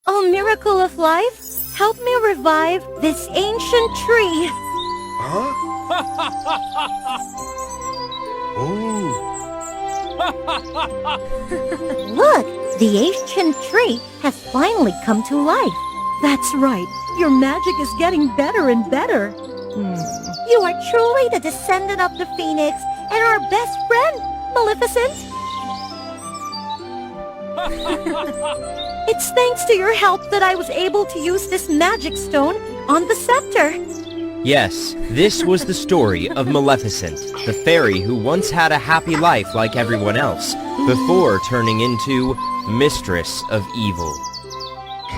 Oh, miracle of life, help me revive this ancient tree. Huh? Oh. Look, the ancient tree has finally come to life. That's right. Your magic is getting better and better. You are truly the descendant of the phoenix and our best friend, Maleficent. It's thanks to your help that I was able to use this magic stone on the scepter. Yes, this was the story of Maleficent, the fairy who once had a happy life like everyone else, before turning into Mistress of Evil.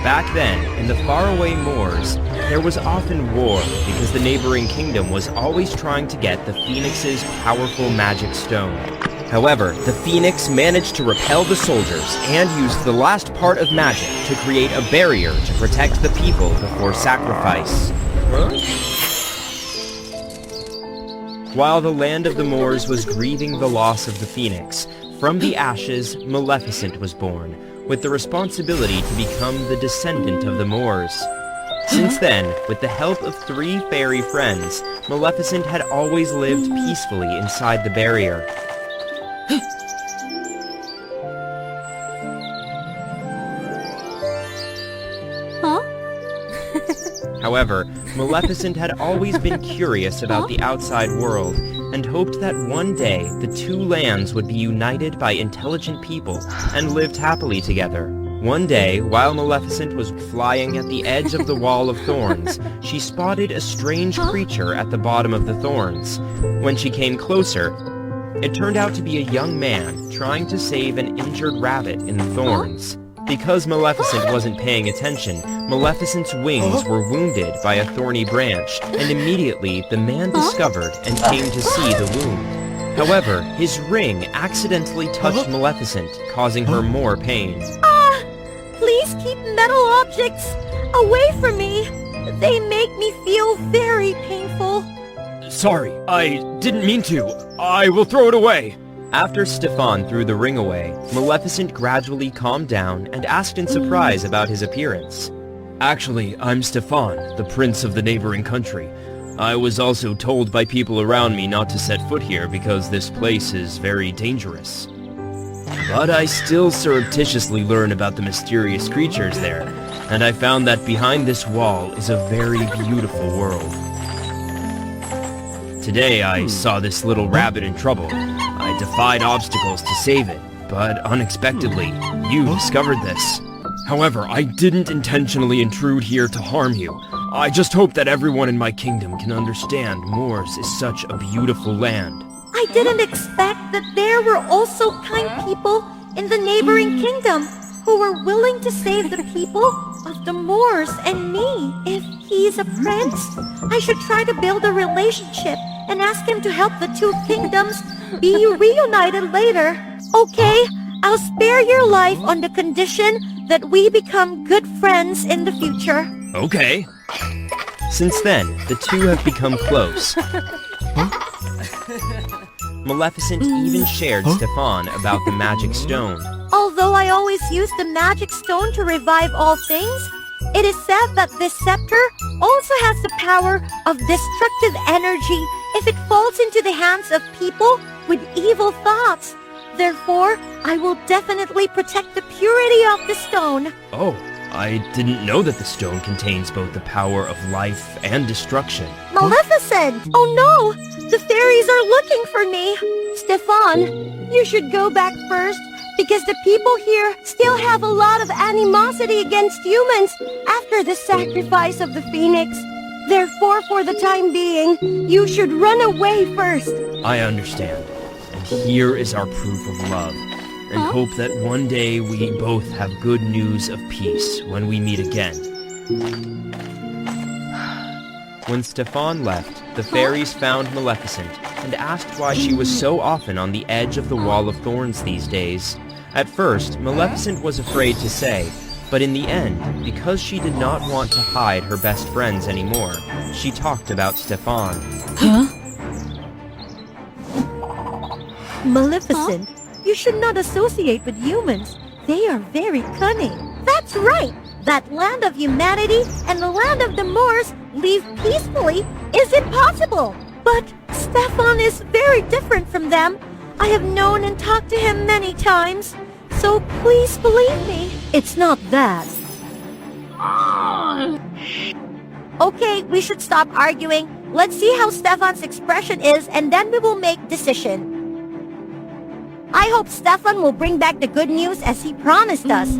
Back then, in the faraway moors, there was often war because the neighboring kingdom was always trying to get the Phoenix's powerful magic stone. However, the Phoenix managed to repel the soldiers and used the last part of magic to create a barrier to protect the people before sacrifice. While the land of the Moors was grieving the loss of the Phoenix, from the ashes, Maleficent was born, with the responsibility to become the descendant of the Moors. Since then, with the help of 3 fairy friends, Maleficent had always lived peacefully inside the barrier. However, Maleficent had always been curious about the outside world, and hoped that one day the 2 lands would be united by intelligent people and lived happily together. One day, while Maleficent was flying at the edge of the Wall of Thorns, she spotted a strange creature at the bottom of the thorns. When she came closer, it turned out to be a young man trying to save an injured rabbit in the thorns. Because Maleficent wasn't paying attention, Maleficent's wings were wounded by a thorny branch, and immediately the man discovered and came to see the wound. However, his ring accidentally touched Maleficent, causing her more pain. Please keep metal objects away from me. They make me feel very painful. Sorry, I didn't mean to. I will throw it away. After Stefan threw the ring away, Maleficent gradually calmed down and asked in surprise about his appearance. Actually, I'm Stefan, the prince of the neighboring country. I was also told by people around me not to set foot here because this place is very dangerous. But I still surreptitiously learn about the mysterious creatures there, and I found that behind this wall is a very beautiful world. Today I saw this little rabbit in trouble. I defied obstacles to save it, but unexpectedly, you discovered this. However, I didn't intentionally intrude here to harm you. I just hope that everyone in my kingdom can understand Moors is such a beautiful land. I didn't expect that there were also kind people in the neighboring kingdom who were willing to save the people of the Moors and me. If he's a prince, I should try to build a relationship and ask him to help the 2 kingdoms be reunited later. Okay, I'll spare your life on the condition that we become good friends in the future. Okay. Since then, the 2 have become close. Maleficent even shared Stefan about the magic stone. Although I always use the magic stone to revive all things, it is said that this scepter also has the power of destructive energy if it falls into the hands of people with evil thoughts. Therefore, I will definitely protect the purity of the stone. Oh, I didn't know that the stone contains both the power of life and destruction. Maleficent! Oh no! The fairies are looking for me! Stefan, you should go back first, because the people here still have a lot of animosity against humans after the sacrifice of the Phoenix. Therefore, for the time being, you should run away first. I understand. And here is our proof of love, and hope that one day we both have good news of peace when we meet again. When Stefan left, the fairies found Maleficent and asked why she was so often on the edge of the Wall of Thorns these days. At first, Maleficent was afraid to say, but in the end, because she did not want to hide her best friends anymore, she talked about Stefan. Maleficent, you should not associate with humans. They are very cunning. That's right! that land of humanity and the land of the Moors live peacefully is impossible. But Stefan is very different from them. I have known and talked to him many times. So please believe me. It's not that. Okay, we should stop arguing. Let's see how Stefan's expression is and then we will make decision. I hope Stefan will bring back the good news as he promised us.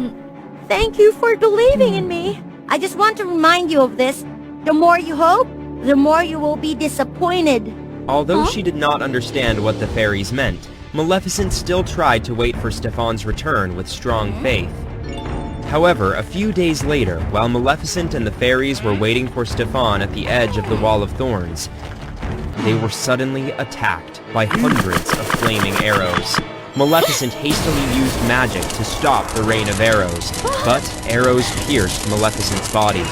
Thank you for believing in me. I just want to remind you of this. The more you hope, the more you will be disappointed. Although she did not understand what the fairies meant, Maleficent still tried to wait for Stefan's return with strong faith. However, a few days later, while Maleficent and the fairies were waiting for Stefan at the edge of the Wall of Thorns, they were suddenly attacked by hundreds of flaming arrows. Maleficent hastily used magic to stop the rain of arrows, but arrows pierced Maleficent's body.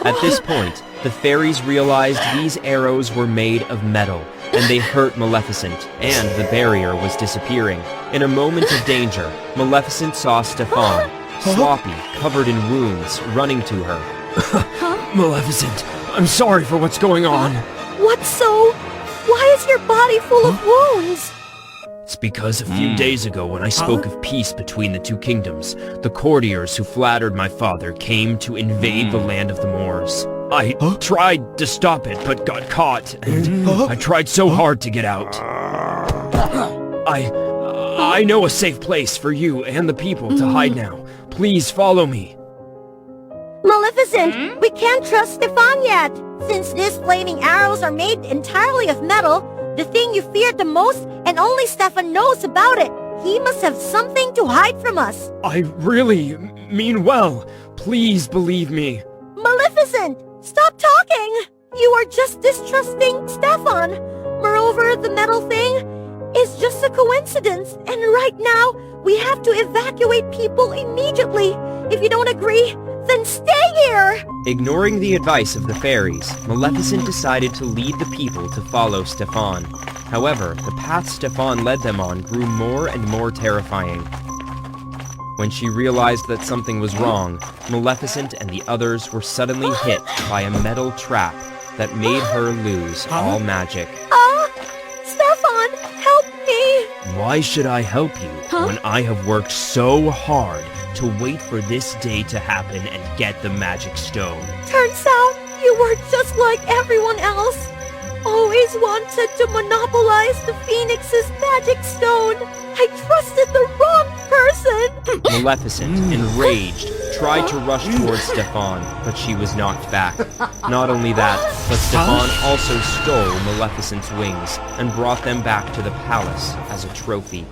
At this point, the fairies realized these arrows were made of metal, and they hurt Maleficent, and the barrier was disappearing. In a moment of danger, Maleficent saw Stefan, sloppy, covered in wounds, running to her. Maleficent, I'm sorry for what's going on. What so? Why is your body full of wounds? It's because a few days ago when I spoke of peace between the two kingdoms, the courtiers who flattered my father came to invade the land of the Moors. I tried to stop it, but got caught, and I tried so hard to get out. I know a safe place for you and the people to hide now. Please follow me. Maleficent, we can't trust Stefan yet. Since these flaming arrows are made entirely of metal, the thing you feared the most, and only Stefan knows about it. He must have something to hide from us. I really mean well. Please believe me. Maleficent, stop talking. You are just distrusting Stefan. Moreover, the metal thing is just a coincidence, and right now, we have to evacuate people immediately. If you don't agree, then stay here! Ignoring the advice of the fairies, Maleficent decided to lead the people to follow Stefan. However, the path Stefan led them on grew more and more terrifying. When she realized that something was wrong, Maleficent and the others were suddenly hit by a metal trap that made her lose all magic. Stefan, help me! Why should I help you when I have worked so hard to wait for this day to happen and get the magic stone? Turns out you were just like everyone else. Always wanted to monopolize the Phoenix's magic stone. I trusted the wrong person. Maleficent, enraged, tried to rush towards Stefan, but she was knocked back. Not only that, but Stefan also stole Maleficent's wings and brought them back to the palace as a trophy.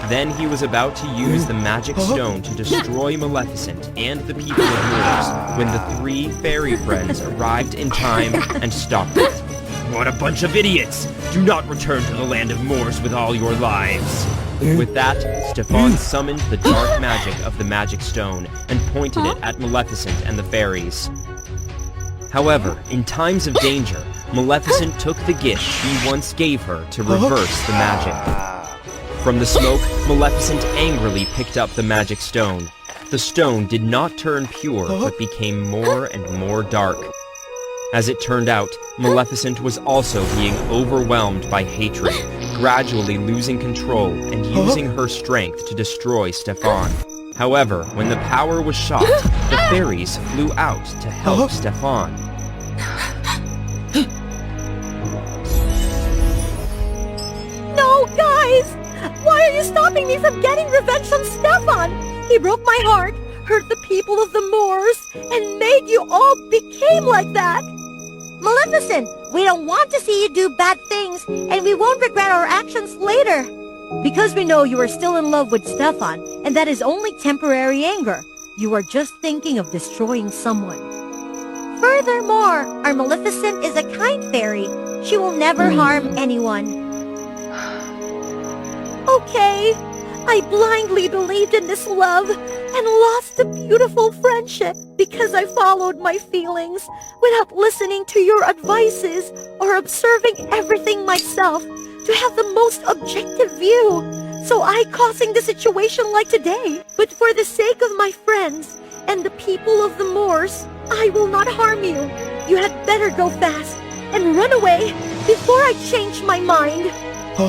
Then he was about to use the magic stone to destroy Maleficent and the people of Moors when the three fairy friends arrived in time and stopped it. What a bunch of idiots! Do not return to the land of Moors with all your lives. With that, Stefan summoned the dark magic of the magic stone and pointed it at Maleficent and the fairies. However, in times of danger, Maleficent took the gift she once gave her to reverse the magic. From the smoke, Maleficent angrily picked up the magic stone. The stone did not turn pure, but became more and more dark. As it turned out, Maleficent was also being overwhelmed by hatred, gradually losing control and using her strength to destroy Stefan. However, when the power was shot, the fairies flew out to help Stefan. No, guys! Why are you stopping me from getting revenge on Stefan? He broke my heart, hurt the people of the Moors, and made you all became like that. Maleficent, we don't want to see you do bad things, and we won't regret our actions later. Because we know you are still in love with Stefan, and that is only temporary anger. You are just thinking of destroying someone. Furthermore, our Maleficent is a kind fairy. She will never harm anyone. Okay, I blindly believed in this love and lost a beautiful friendship because I followed my feelings without listening to your advices or observing everything myself to have the most objective view. So I causing the situation like today. But for the sake of my friends and the people of the Moors. I will not harm you. You had better go fast and run away before I change my mind.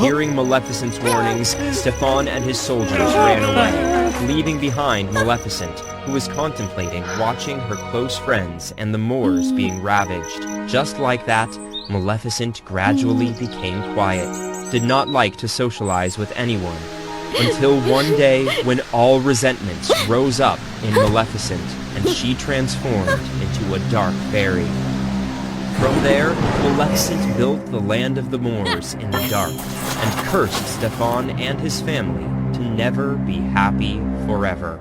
Hearing Maleficent's warnings, Stefan and his soldiers ran away, leaving behind Maleficent, who was contemplating watching her close friends and the Moors being ravaged. Just like that, Maleficent gradually became quiet, did not like to socialize with anyone, until one day when all resentments rose up in Maleficent and she transformed into a dark fairy. From there, Maleficent built the land of the Moors in the dark and cursed Stefan and his family to never be happy forever.